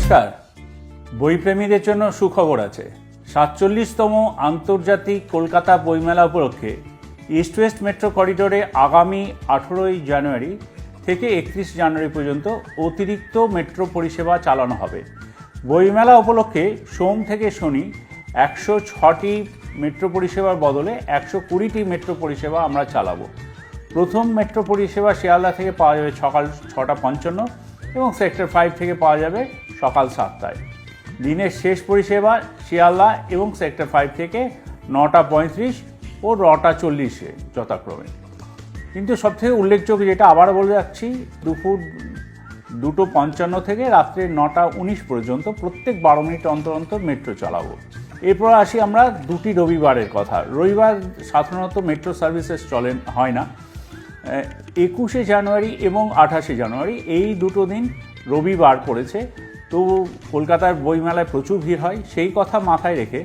নমস্কার। বইপ্রেমীদের জন্য সুখবর আছে। ৪৭তম আন্তর্জাতিক কলকাতা বইমেলা উপলক্ষে ইস্ট ওয়েস্ট মেট্রো করিডোরে আগামী ১৮ই জানুয়ারি থেকে ৩১ জানুয়ারি পর্যন্ত অতিরিক্ত মেট্রো পরিষেবা চালানো হবে। বইমেলা উপলক্ষে সোম থেকে শনি ১০৬টি মেট্রো পরিষেবার বদলে ১২০টি মেট্রো পরিষেবা আমরা চালাবো। প্রথম মেট্রো পরিষেবা শিয়ালদা থেকে পাওয়া যাবে সকাল ৬:৫৫ এবং সেক্টর 5 থেকে পাওয়া যাবে সকাল ৭টায়। দিনের শেষ পরিষেবা শিয়ালদা এবং সেক্টর 5 থেকে ৯:৩৫ ও ৯:৪০ যথাক্রমে। কিন্তু সবথেকে উল্লেখযোগ্য যেটা আবার বলে যাচ্ছি, দুপুর ২:৫৫ থেকে রাত্রে ৯:১৯ পর্যন্ত প্রত্যেক ১২ মিনিট অন্তর অন্তর মেট্রো চালাবো। এরপর আসি আমরা দুটি রবিবারের কথা। রবিবার সাধারণত মেট্রো সার্ভিসেস হয় না। ২১শে জানুয়ারি এবং ২৮শে জানুয়ারি এই দুটো দিন রবিবার পড়েছে, তো কলকাতার বইমেলায় প্রচুর ভিড় হয়। সেই কথা মাথায় রেখে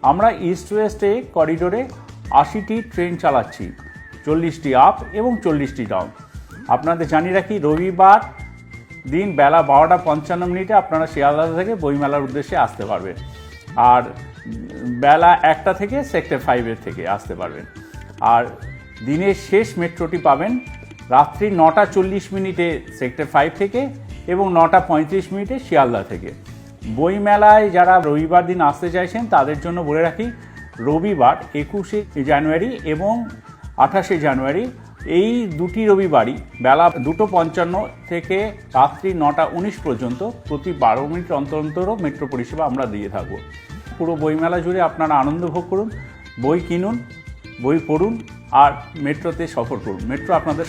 আমরা ইস্ট ওয়েস্টে করিডোরে ৮০টি ট্রেন চালাচ্ছি, ৪০টি আপ এবং ৪০টি ডাউন। আপনাদের জানিয়ে রাখি, রবিবার দিন বেলা ১২:৫৫ আপনারা শিয়ালদা থেকে বইমেলার উদ্দেশ্যে আসতে পারবেন, আর বেলা ১টা থেকে সেক্টর 5 থেকে আসতে পারবেন। আর দিনের শেষ মেট্রোটি পাবেন রাত্রি ৯:৪০ সেক্টর 5 থেকে এবং ৯:৩৫ শিয়ালদা থেকে। বইমেলায় যারা রবিবার দিন আসতে চাইছেন তাদের জন্য বলে রাখি, রবিবার ২১শে জানুয়ারি এবং ২৮শে জানুয়ারি এই দুটি রবিবারই বেলা ২:৫৫ থেকে রাত্রি ৯:১৯ পর্যন্ত প্রতি ১২ মিনিট অন্তর অন্তরও মেট্রো পরিষেবা আমরা দিয়ে থাকবো। পুরো বইমেলা জুড়ে আপনারা আনন্দ ভোগ করুন, বই কিনুন, বই পড়ুন আর মেট্রোতে সফর করুন। মেট্রো আপনাদের